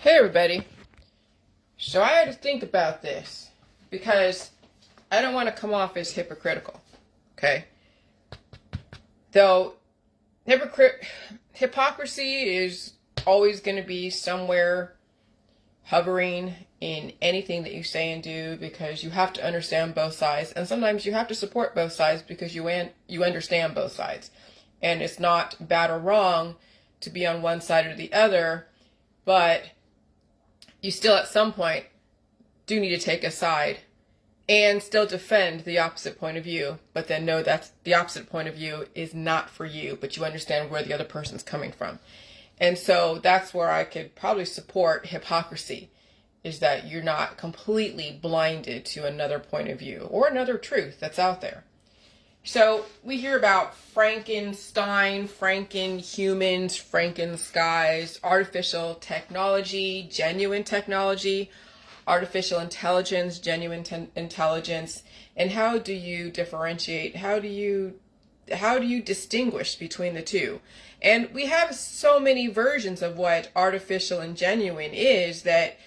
Hey everybody. So I had to think about this because I don't want to come off as hypocritical, okay? Though hypocrisy is always going to be somewhere hovering in anything that you say and do, because you have to understand both sides, and sometimes you have to support both sides because you understand both sides. And it's not bad or wrong to be on one side or the other, but you still at some point do need to take a side and still defend the opposite point of view, but then know that the opposite point of view is not for you, but you understand where the other person's coming from. And so that's where I could probably support hypocrisy, is that you're not completely blinded to another point of view or another truth that's out there. So we hear about Frankenstein, Franken-humans, Franken-skies, artificial technology, genuine technology, artificial intelligence, genuine intelligence, and how do you differentiate? How do you distinguish between the two? And we have so many versions of what artificial and genuine is that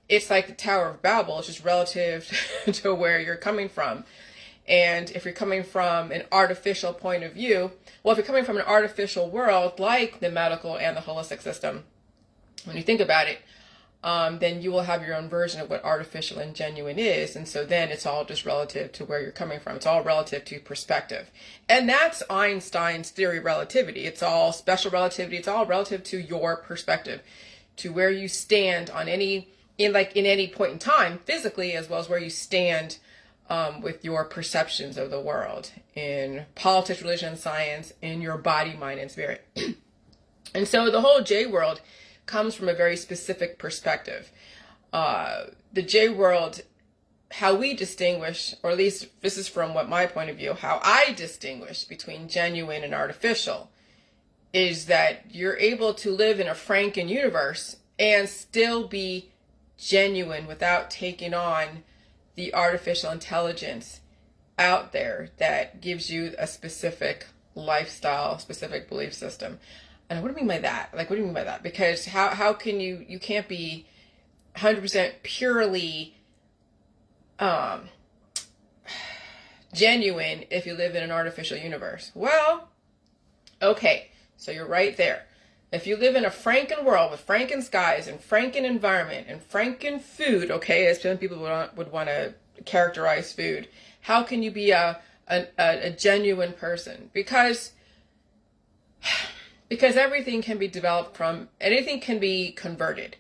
it's like the Tower of Babel. It's just relative to where you're coming from. And if you're coming from an artificial point of view, well, if you're coming from an artificial world like the medical and the holistic system, when you think about it, then you will have your own version of what artificial and genuine is. And so then it's all just relative to where you're coming from. It's all relative to perspective. And that's Einstein's theory of relativity. It's all special relativity. It's all relative to your perspective, to where you stand on in any point in time, physically, as well as where you stand with your perceptions of the world in politics, religion, science, in your body, mind, and spirit. And so the whole J world comes from a very specific perspective. The J world, how we distinguish, or at least this is from my point of view, how I distinguish between genuine and artificial, is that you're able to live in a Franken universe and still be genuine without taking on the artificial intelligence out there that gives you a specific lifestyle, specific belief system. And what do I mean by that? Like, what do you mean by that? Because how can you can't be 100% purely genuine if you live in an artificial universe. Well, okay, so you're right there. If you live in a Franken world with Franken skies and Franken environment and Franken food, okay, as some people would want to characterize food, how can you be a genuine person? Because everything can be developed from, anything can be converted.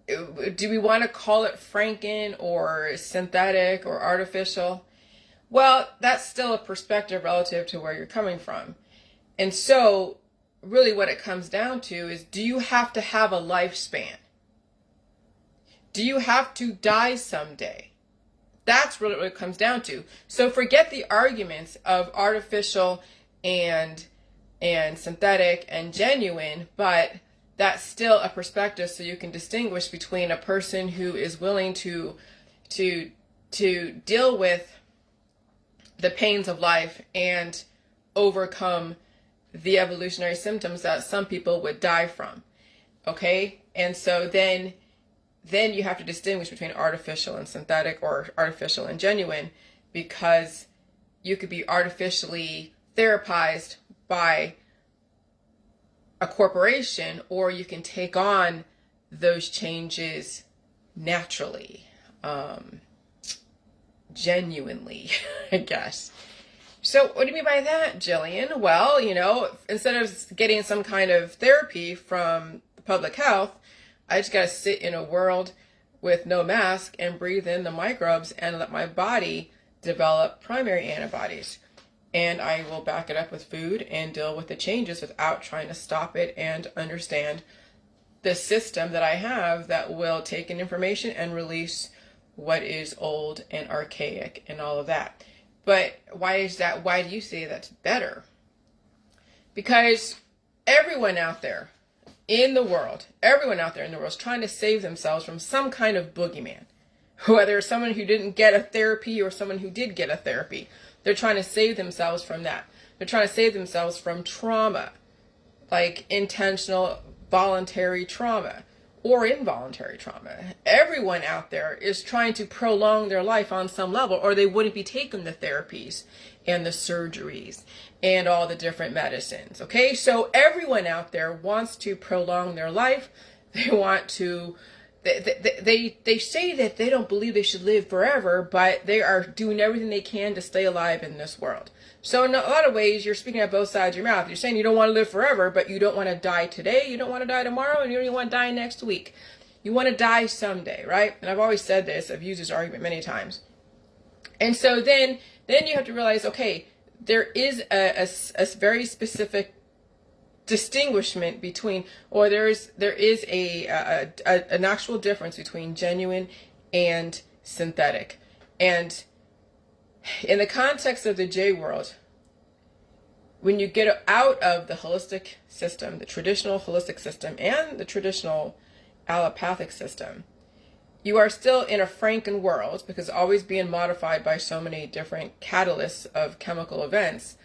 Do we want to call it Franken or synthetic or artificial? Well, that's still a perspective relative to where you're coming from. And so really what it comes down to is, do you have to have a lifespan? Do you have to die someday? That's really what it comes down to. So forget the arguments of artificial and synthetic and genuine, but that's still a perspective, so you can distinguish between a person who is willing to deal with the pains of life and overcome the evolutionary symptoms that some people would die from. Okay? And so then you have to distinguish between artificial and synthetic, or artificial and genuine, because you could be artificially therapized by a corporation, or you can take on those changes naturally, genuinely, I guess. So what do you mean by that, Jillian? Well, instead of getting some kind of therapy from public health, I just got to sit in a world with no mask and breathe in the microbes and let my body develop primary antibodies. And I will back it up with food and deal with the changes without trying to stop it, and understand the system that I have that will take in information and release what is old and archaic and all of that. But why is that? Why do you say that's better? Because everyone out there in the world is trying to save themselves from some kind of boogeyman. Whether it's someone who didn't get a therapy or someone who did get a therapy, they're trying to save themselves from that. They're trying to save themselves from trauma, like intentional, voluntary trauma, or involuntary trauma. Everyone out there is trying to prolong their life on some level, or they wouldn't be taking the therapies and the surgeries and all the different medicines. Okay, so everyone out there wants to prolong their life. They want to, they say that they don't believe they should live forever, but they are doing everything they can to stay alive in this world. So in a lot of ways, you're speaking out both sides of your mouth. You're saying you don't want to live forever, but you don't want to die today, you don't want to die tomorrow, and you don't even want to die next week. You want to die someday, right? And I've always said this, I've used this argument many times. And so then you have to realize, okay, there is a very specific distinguishment between, or there is an actual difference between genuine and synthetic. And in the context of the J world, when you get out of the holistic system, the traditional holistic system and the traditional allopathic system, you are still in a Franken world, because it's always being modified by so many different catalysts of chemical events,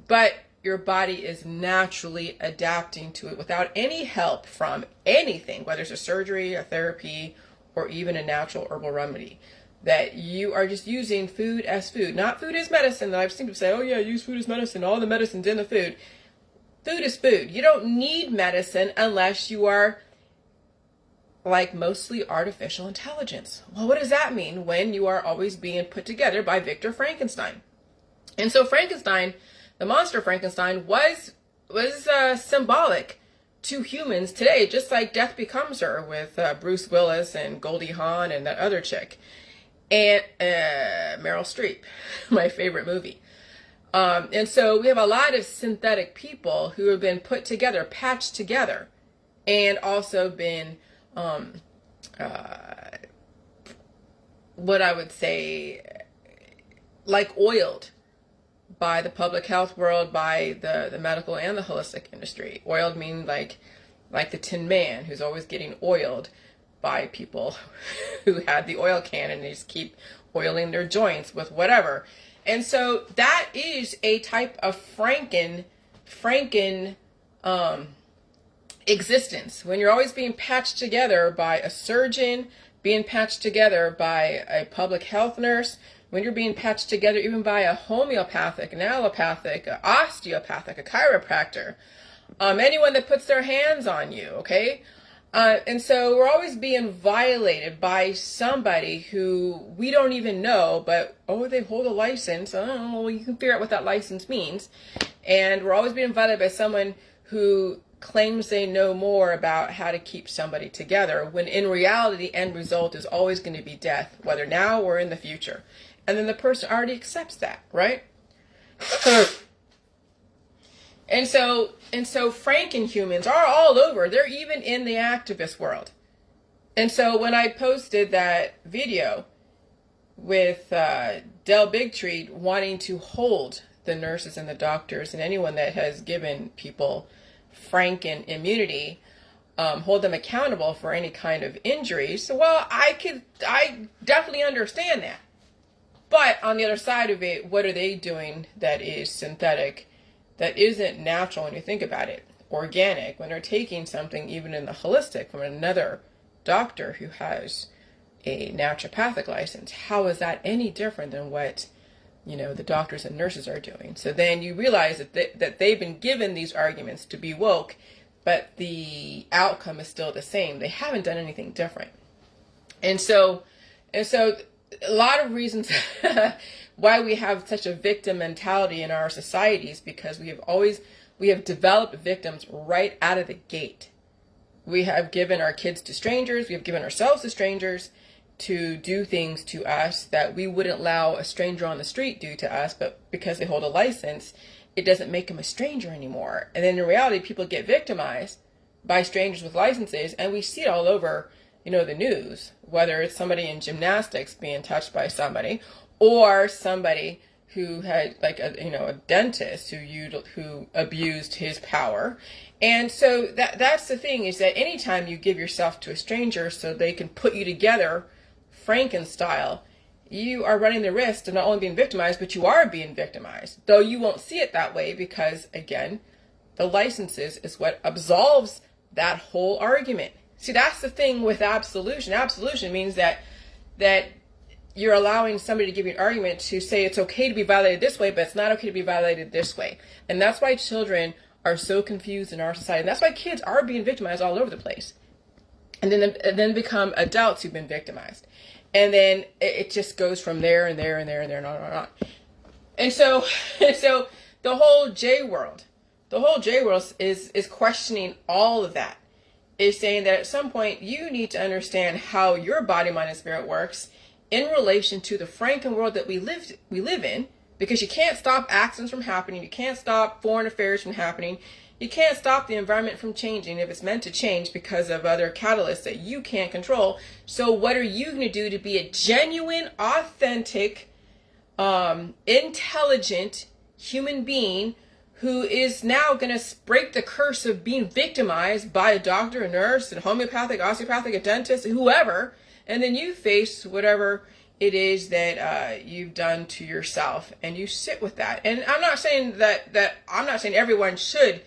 but your body is naturally adapting to it without any help from anything, whether it's a surgery, a therapy, or even a natural herbal remedy. That you are just using food as food, not food as medicine. That I've seen people say, oh yeah, use food as medicine, all the medicine's in the food. Food is food. You don't need medicine unless you are like mostly artificial intelligence. Well, what does that mean when you are always being put together by Victor Frankenstein? And so Frankenstein, the monster Frankenstein, was symbolic to humans today, just like Death Becomes Her with Bruce Willis and Goldie Hawn and that other chick. And Meryl Streep, my favorite movie. And so we have a lot of synthetic people who have been put together, patched together, and also been, what I would say, like oiled by the public health world, by the medical and the holistic industry. Oiled meaning like the Tin Man, who's always getting oiled by people who had the oil can and they just keep oiling their joints with whatever. And so that is a type of Franken existence, when you're always being patched together by a surgeon, being patched together by a public health nurse, when you're being patched together even by a homeopathic, an allopathic, an osteopathic, a chiropractor, anyone that puts their hands on you, okay? And so we're always being violated by somebody who we don't even know, but, oh, they hold a license. Oh, well, you can figure out what that license means. And we're always being violated by someone who claims they know more about how to keep somebody together, when in reality, the end result is always going to be death, whether now or in the future. And then the person already accepts that, right? And so Franken humans are all over. They're even in the activist world. And so when I posted that video with Del Bigtree wanting to hold the nurses and the doctors and anyone that has given people Franken immunity, hold them accountable for any kind of injuries, well, I definitely understand that. But on the other side of it, what are they doing that is synthetic, that isn't natural when you think about it, organic, when they're taking something even in the holistic from another doctor who has a naturopathic license? How is that any different than what, the doctors and nurses are doing? So then you realize that they've been given these arguments to be woke, but the outcome is still the same. They haven't done anything different. And so a lot of reasons why we have such a victim mentality in our societies, because we have developed victims right out of the gate. We have given our kids to strangers. We have given ourselves to strangers to do things to us that we wouldn't allow a stranger on the street do to us, but because they hold a license, it doesn't make them a stranger anymore. And then in reality, people get victimized by strangers with licenses, and we see it all over, the news, whether it's somebody in gymnastics being touched by somebody, or somebody who had a dentist who abused his power. And so that's the thing, is that anytime you give yourself to a stranger so they can put you together Franken style, you are running the risk of not only being victimized, but you are being victimized, though you won't see it that way, because again, the licenses is what absolves that whole argument. See, that's the thing with absolution. Absolution means that you're allowing somebody to give you an argument to say it's okay to be violated this way, but it's not okay to be violated this way. And that's why children are so confused in our society. And that's why kids are being victimized all over the place. And then become adults who've been victimized. And then it just goes from there and there and there and there and on and on. And so the whole J world is questioning all of that. Is saying that at some point you need to understand how your body, mind, and spirit works in relation to the Franken world that we live in, because you can't stop accidents from happening, you can't stop foreign affairs from happening, you can't stop the environment from changing if it's meant to change because of other catalysts that you can't control. So what are you going to do to be a genuine, authentic, intelligent human being who is now going to break the curse of being victimized by a doctor, a nurse, a homeopathic, osteopathic, a dentist, whoever, and then you face whatever it is that you've done to yourself, and you sit with that. And I'm not saying I'm not saying everyone should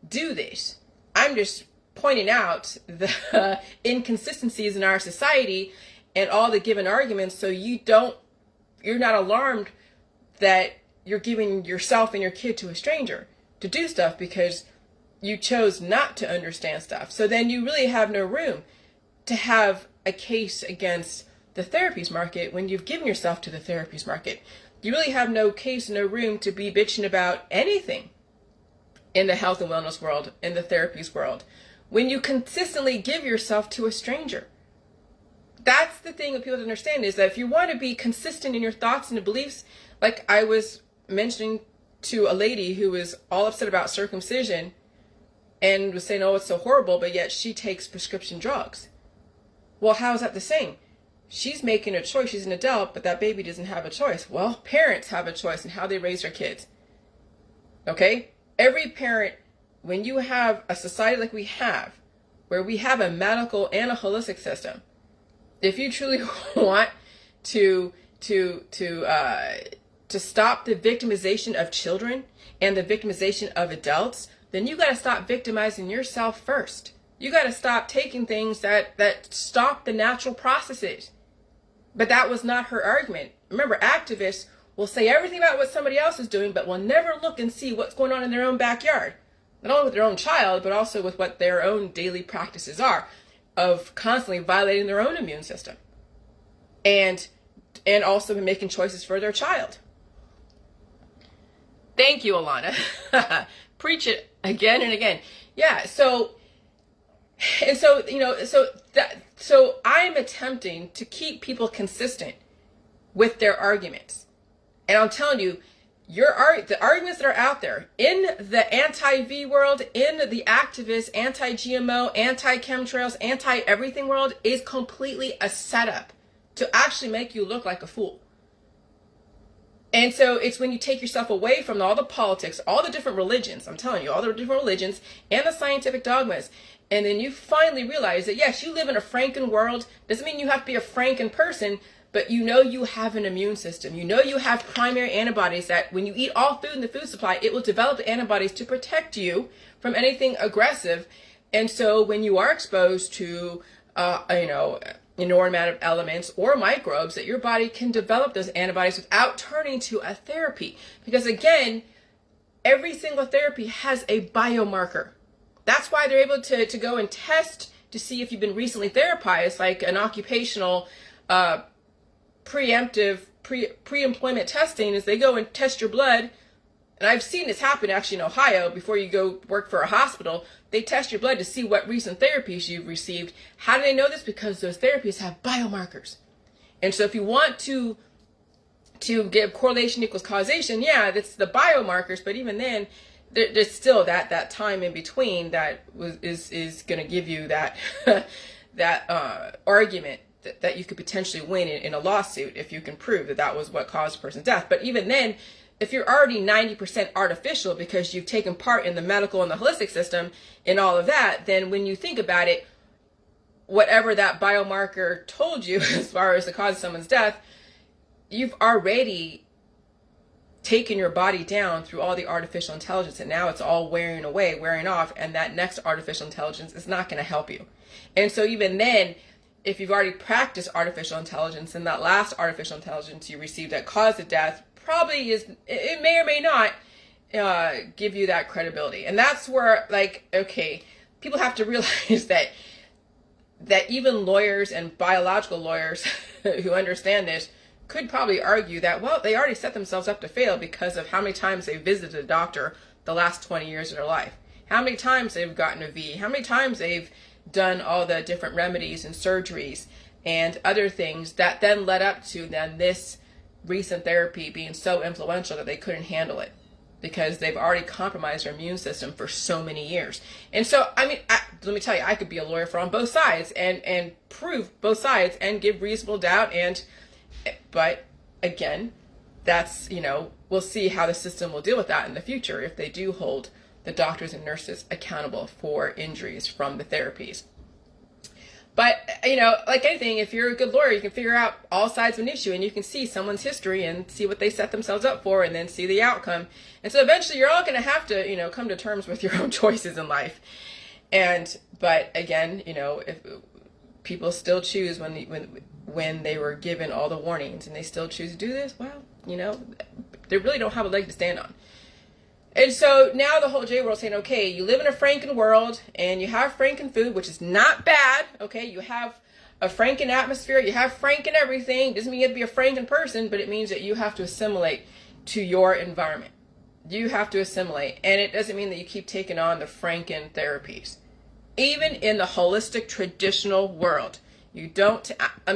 do this. I'm just pointing out the inconsistencies in our society and all the given arguments, so you're not alarmed that you're giving yourself and your kid to a stranger to do stuff because you chose not to understand stuff. So then you really have no room to have a case against the therapies market when you've given yourself to the therapies market. You really have no case, no room to be bitching about anything in the health and wellness world, in the therapies world, when you consistently give yourself to a stranger. That's the thing that people don't understand, is that if you want to be consistent in your thoughts and beliefs, like I was mentioning to a lady who was all upset about circumcision and was saying, oh, it's so horrible, but yet she takes prescription drugs. Well, how is that the same? She's making a choice. She's an adult, but that baby doesn't have a choice. Well, parents have a choice in how they raise their kids. Okay? Every parent, when you have a society like we have, where we have a medical and a holistic system, if you truly want to stop the victimization of children and the victimization of adults, then you got to stop victimizing yourself first. You got to stop taking things that stop the natural processes. But that was not her argument. Remember, activists will say everything about what somebody else is doing, but will never look and see what's going on in their own backyard. Not only with their own child, but also with what their own daily practices are of constantly violating their own immune system. And also making choices for their child. Thank you, Alana. Preach it again and again. Yeah, so I'm attempting to keep people consistent with their arguments. And I'm telling you, the arguments that are out there in the anti-V world, in the activist, anti-GMO, anti-chemtrails, anti-everything world is completely a setup to actually make you look like a fool. And so it's when you take yourself away from all the politics, all the different religions, I'm telling you, all the different religions and the scientific dogmas. And then you finally realize that, yes, you live in a Franken world. Doesn't mean you have to be a Franken person, but you know you have an immune system. You know you have primary antibodies that when you eat all food in the food supply, it will develop antibodies to protect you from anything aggressive. And so when you are exposed to, inordinate elements or microbes, that your body can develop those antibodies without turning to a therapy. Because again, every single therapy has a biomarker. That's why they're able to go and test to see if you've been recently therapized, like an occupational pre-employment testing, is they go and test your blood. And I've seen this happen actually in Ohio. Before you go work for a hospital, they test your blood to see what recent therapies you've received. How do they know this? Because those therapies have biomarkers. And so if you want to give correlation equals causation, yeah, that's the biomarkers, but even then, there's still that time in between that is going to give you that argument that you could potentially win in a lawsuit if you can prove that was what caused a person's death. But even then, if you're already 90% artificial because you've taken part in the medical and the holistic system and all of that, then when you think about it, whatever that biomarker told you as far as the cause of someone's death, you've already taken your body down through all the artificial intelligence, and now it's all wearing off, and that next artificial intelligence is not going to help you. And so even then, if you've already practiced artificial intelligence, and that last artificial intelligence you received that caused the death probably it may or may not give you that credibility. And that's where, like, okay, people have to realize that even lawyers and biological lawyers who understand this could probably argue that, well, they already set themselves up to fail because of how many times they visited a doctor the last 20 years of their life, how many times they've gotten a V, how many times they've done all the different remedies and surgeries and other things that then led up to then this recent therapy being so influential that they couldn't handle it because they've already compromised their immune system for so many years. And so, I mean, let me tell you, I could be a lawyer for on both sides and prove both sides and give reasonable doubt. But again, that's, we'll see how the system will deal with that in the future if they do hold the doctors and nurses accountable for injuries from the therapies. But, like anything, if you're a good lawyer, you can figure out all sides of an issue and you can see someone's history and see what they set themselves up for and then see the outcome. And so eventually you're all going to have to, come to terms with your own choices in life. But again, if people still choose when they were given all the warnings and they still choose to do this, well, they really don't have a leg to stand on. And so now the whole J world saying, okay, you live in a Franken world and you have Franken food, which is not bad. Okay, you have a Franken atmosphere, you have Franken everything. Doesn't mean you have to be a Franken person, but it means that you have to assimilate to your environment. You have to assimilate. And it doesn't mean that you keep taking on the Franken therapies. Even in the holistic traditional world, I'm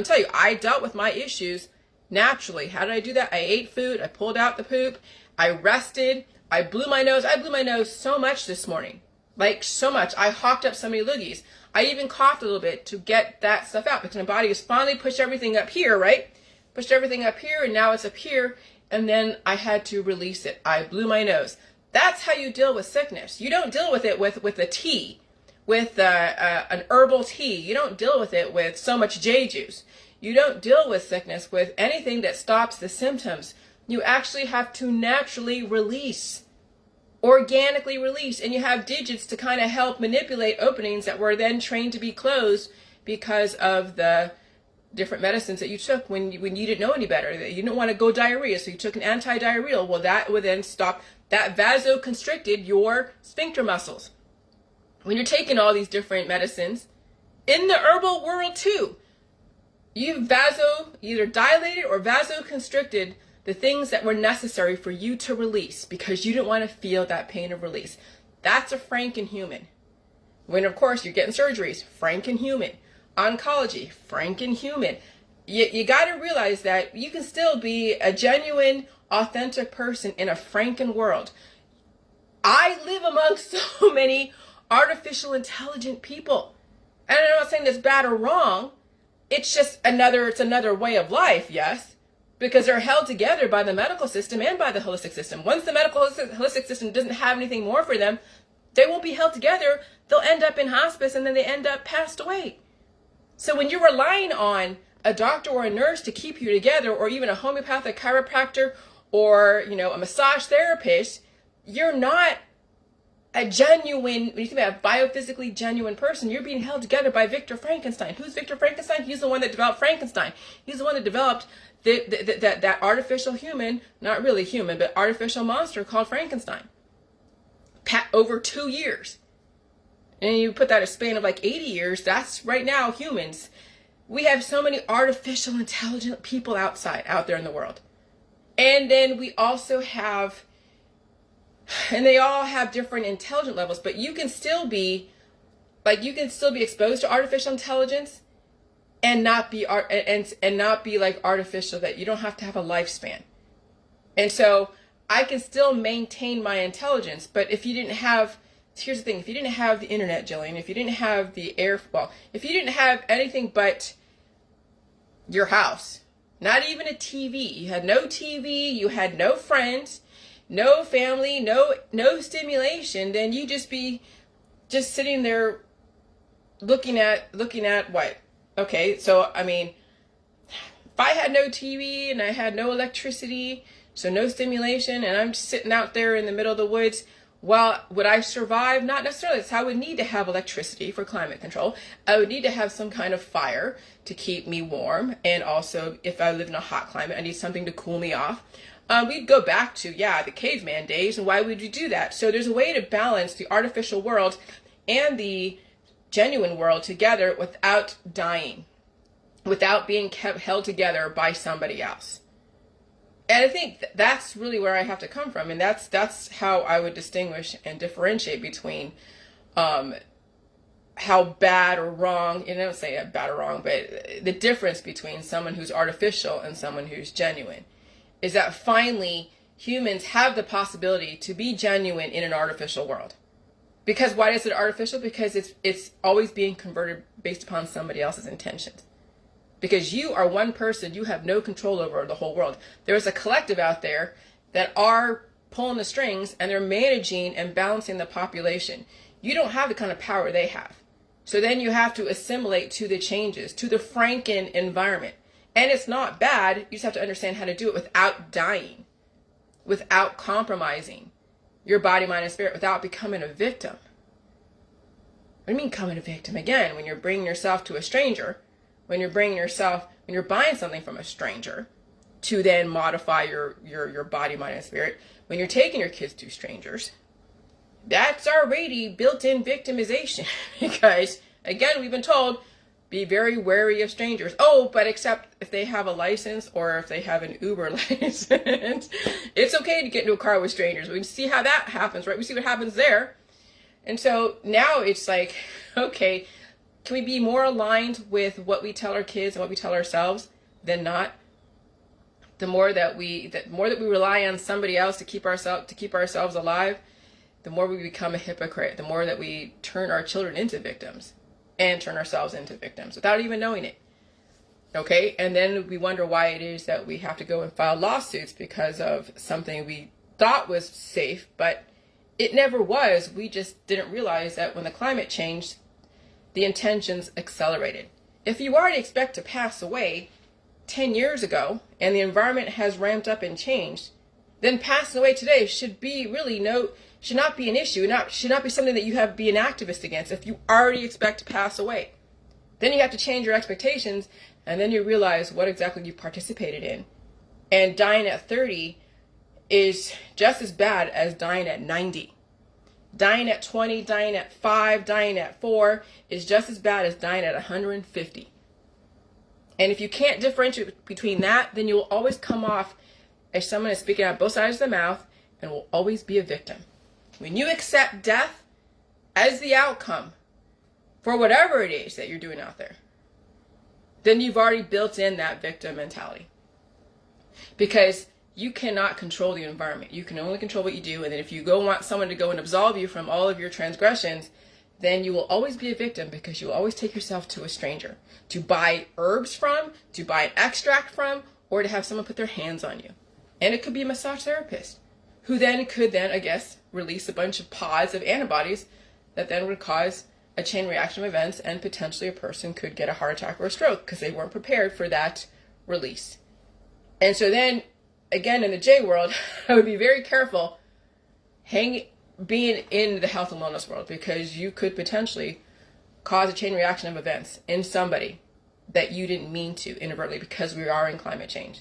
telling you, I dealt with my issues naturally. How did I do that? I ate food, I pulled out the poop, I rested, I blew my nose. I blew my nose so much this morning. Like, so much. I hawked up so many loogies. I even coughed a little bit to get that stuff out because my body has finally pushed everything up here, right? Pushed everything up here, and now it's up here, and then I had to release it. I blew my nose. That's how you deal with sickness. You don't deal with it with a tea, with an herbal tea. You don't deal with it with so much J juice. You don't deal with sickness with anything that stops the symptoms. You actually have to naturally release, organically release, and you have digits to kind of help manipulate openings that were then trained to be closed because of the different medicines that you took when you didn't know any better. You didn't want to go diarrhea, so you took an anti-diarrheal. Well, that would then stop, that vasoconstricted your sphincter muscles. When you're taking all these different medicines, in the herbal world too, you've either dilated or vasoconstricted the things that were necessary for you to release because you didn't want to feel that pain of release. That's a Franken human. When, of course, you're getting surgeries, Franken human. Oncology, Franken human. You got to realize that you can still be a genuine, authentic person in a Franken world. I live amongst so many artificial intelligent people. And I'm not saying that's bad or wrong. It's just another way of life, yes. Because they're held together by the medical system and by the holistic system. Once the medical holistic system doesn't have anything more for them, they won't be held together. They'll end up in hospice and then they end up passed away. So when you're relying on a doctor or a nurse to keep you together, or even a homeopathic chiropractor or, a massage therapist, you're not a genuine, when you think about a biophysically genuine person, you're being held together by Victor Frankenstein. Who's Victor Frankenstein? He's the one that developed Frankenstein. He's the one that developed that artificial human, not really human, but artificial monster called Frankenstein. Over 2 years. And you put that a span of like 80 years, that's right now humans. We have so many artificial intelligent people out there in the world. And then we also have, and they all have different intelligent levels, but you can still be exposed to artificial intelligence and not be like artificial, that you don't have to have a lifespan. And so I can still maintain my intelligence, but if you didn't have, here's the thing, if you didn't have the internet, Jillian, if you didn't have the if you didn't have anything but your house, not even a TV, you had no TV, you had no friends, no family, no stimulation, then you just be just sitting there looking at what? Okay, so I mean, if I had no TV and I had no electricity, so no stimulation, and I'm just sitting out there in the middle of the woods, Well, would I survive? Not necessarily. So I would need to have electricity for climate control. I would need to have some kind of fire to keep me warm. And also, if I live in a hot climate, I need something to cool me off. We'd go back to, the caveman days. And why would you do that? So there's a way to balance the artificial world and the genuine world together without dying, without being kept held together by somebody else. And I think that's really where I have to come from. And that's how I would distinguish and differentiate between how bad or wrong, and I don't say bad or wrong, but the difference between someone who's artificial and someone who's genuine is that finally humans have the possibility to be genuine in an artificial world. Because why is it artificial? Because it's always being converted based upon somebody else's intentions. Because you are one person, you have no control over the whole world. There's a collective out there that are pulling the strings and they're managing and balancing the population. You don't have the kind of power they have. So then you have to assimilate to the changes, to the Franken environment. And it's not bad, you just have to understand how to do it without dying, without compromising your body, mind, and spirit, without becoming a victim. What do you mean becoming a victim? Again, when you're bringing yourself to a stranger, when you're buying something from a stranger to then modify your body, mind, and spirit, when you're taking your kids to strangers, that's already built-in victimization. Because, again, we've been told, be very wary of strangers. Oh, but except if they have a license or if they have an Uber license. It's okay to get into a car with strangers. We can see how that happens, right? We see what happens there. And so now it's like, okay, can we be more aligned with what we tell our kids and what we tell ourselves than not? The more that we rely on somebody else to keep ourselves alive, the more we become a hypocrite. The more that we turn our children into victims and turn ourselves into victims without even knowing it. Okay, and then we wonder why it is that we have to go and file lawsuits because of something we thought was safe, but it never was. We just didn't realize that when the climate changed, the intentions accelerated. If you already expect to pass away 10 years ago and the environment has ramped up and changed, then passing away today should not be an issue. Should not be something that you have to be an activist against if you already expect to pass away. Then you have to change your expectations, and then you realize what exactly you participated in. And dying at 30 is just as bad as dying at 90. Dying at 20, dying at 5, dying at 4 is just as bad as dying at 150. And if you can't differentiate between that, then you will always come off as someone is speaking out both sides of the mouth and will always be a victim. When you accept death as the outcome for whatever it is that you're doing out there, then you've already built in that victim mentality. Because you cannot control the environment. You can only control what you do. And then if you want someone to go and absolve you from all of your transgressions, then you will always be a victim because you will always take yourself to a stranger to buy herbs from, to buy an extract from, or to have someone put their hands on you. And it could be a massage therapist who then could I guess, release a bunch of pods of antibodies that then would cause a chain reaction of events, and potentially a person could get a heart attack or a stroke because they weren't prepared for that release. And so then, again, in the J world, I would be very careful being in the health and wellness world, because you could potentially cause a chain reaction of events in somebody that you didn't mean to inadvertently, because we are in climate change.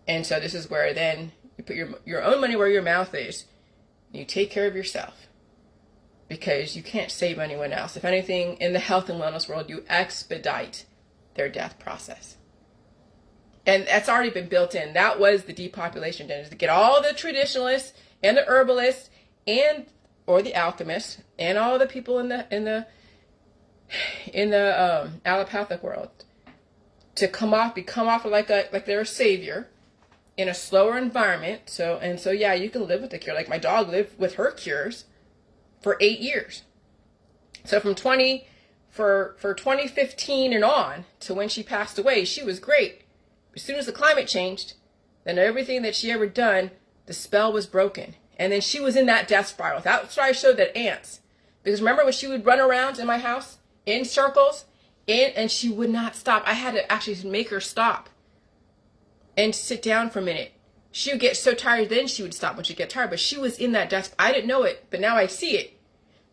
And so this is where then you put your own money where your mouth is. You take care of yourself, because you can't save anyone else. If anything, in the health and wellness world, you expedite their death process. And that's already been built in. That was the depopulation agenda, to get all the traditionalists and the herbalists or the alchemists and all the people in the allopathic world to come off like they're a savior in a slower environment. So yeah, you can live with the cure. Like my dog lived with her cures for 8 years. So from 2015 and on to when she passed away, she was great. As soon as the climate changed, then everything that she ever done, the spell was broken. And then she was in that death spiral. That's why I showed that ants. Because remember when she would run around in my house in circles, and she would not stop. I had to actually make her stop and sit down for a minute She would get so tired, then she would stop when she get tired. But she was in that death. I didn't know it, but now I see it.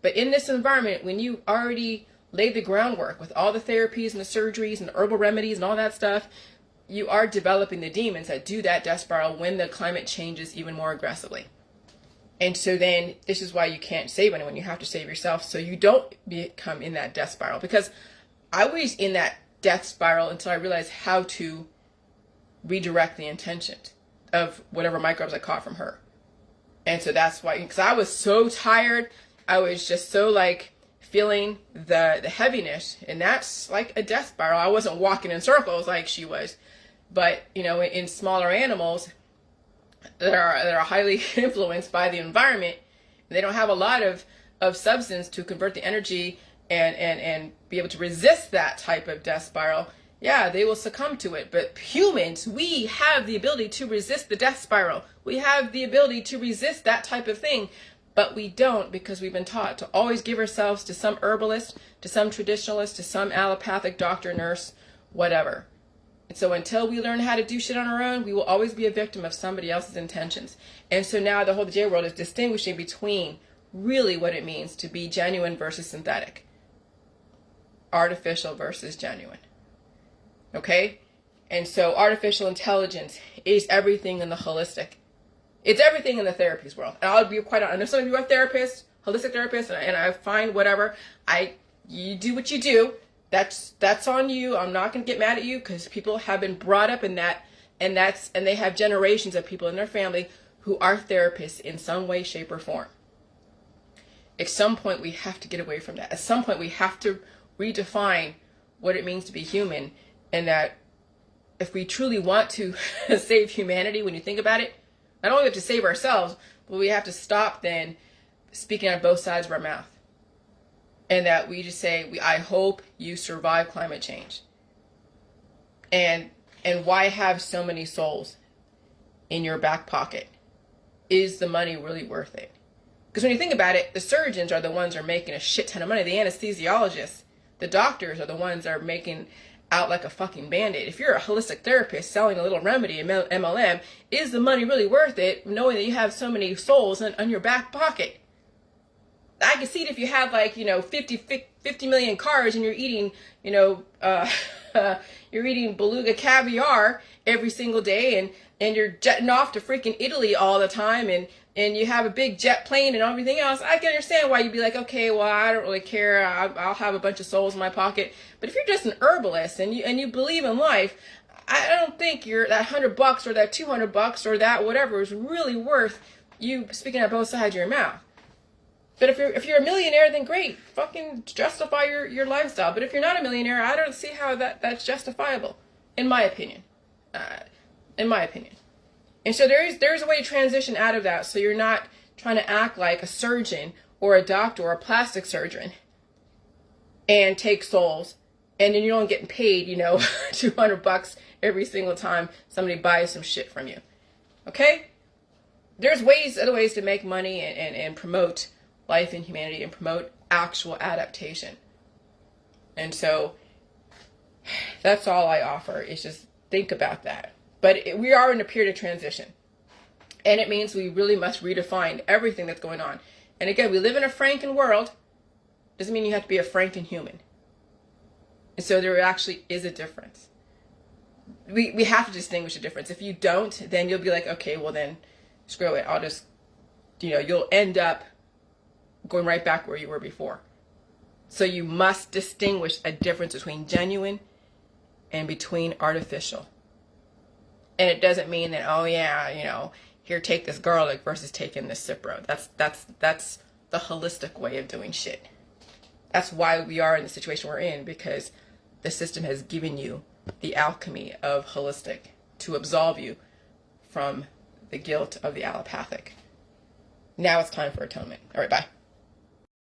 But in this environment, when you already laid the groundwork with all the therapies and the surgeries and the herbal remedies and all that stuff, you are developing the demons that do that death spiral when the climate changes even more aggressively. And so then this is why you can't save anyone. You have to save yourself so you don't become in that death spiral. Because I was in that death spiral until I realized how to redirect the intentions of whatever microbes I caught from her. And so that's why, because I was so tired, I was just so like feeling the heaviness, and that's like a death spiral. I wasn't walking in circles like she was, but you know, in smaller animals that are highly influenced by the environment, they don't have a lot of substance to convert the energy and be able to resist that type of death spiral. Yeah, they will succumb to it. But humans, we have the ability to resist the death spiral. We have the ability to resist that type of thing. But we don't, because we've been taught to always give ourselves to some herbalist, to some traditionalist, to some allopathic doctor, nurse, whatever. And so until we learn how to do shit on our own, we will always be a victim of somebody else's intentions. And so now the whole J world is distinguishing between really what it means to be genuine versus synthetic. Artificial versus genuine. Okay? And so artificial intelligence is everything in the holistic. It's everything in the therapies world. And I'll be quite honest. I know some of you are therapists, holistic therapists, and I find whatever. You do what you do. That's on you. I'm not going to get mad at you, because people have been brought up in that, and they have generations of people in their family who are therapists in some way, shape, or form. At some point, we have to get away from that. At some point, we have to redefine what it means to be human, and that if we truly want to save humanity, when you think about it, not only have to save ourselves, but we have to stop then speaking out of both sides of our mouth. And that we just say, I hope you survive climate change. And why have so many souls in your back pocket? Is the money really worth it? Because when you think about it, the surgeons are the ones that are making a shit ton of money. The anesthesiologists, the doctors are the ones that are making out like a fucking band-aid. If you're a holistic therapist selling a little remedy, MLM, is the money really worth it, knowing that you have so many souls on your back pocket? I can see it if you have 50 million cars and you're eating, you're eating beluga caviar every single day, and you're jetting off to freaking Italy all the time, and you have a big jet plane and everything else. I can understand why you'd be like, okay, well, I don't really care. I'll have a bunch of souls in my pocket. But if you're just an herbalist and you believe in life, I don't think that $100 or that $200 or that whatever is really worth you speaking out both sides of your mouth. But if you're a millionaire, then great, fucking justify your lifestyle. But if you're not a millionaire, I don't see how that's justifiable, in my opinion. And so there's a way to transition out of that, so you're not trying to act like a surgeon or a doctor or a plastic surgeon and take souls, and then you're only getting paid, $200 every single time somebody buys some shit from you. Okay? There's other ways to make money and promote life and humanity and promote actual adaptation. And so that's all I offer, is just think about that. But we are in a period of transition. And it means we really must redefine everything that's going on. And again, we live in a Franken world. Doesn't mean you have to be a Franken human. And so there actually is a difference. We have to distinguish a difference. If you don't, then you'll be like, okay, well then, screw it. I'll just, you'll end up going right back where you were before. So you must distinguish a difference between genuine and between artificial. And it doesn't mean that, oh yeah, here, take this garlic versus taking this Cipro. That's the holistic way of doing shit. That's why we are in the situation we're in, because the system has given you the alchemy of holistic to absolve you from the guilt of the allopathic. Now it's time for atonement. All right, bye.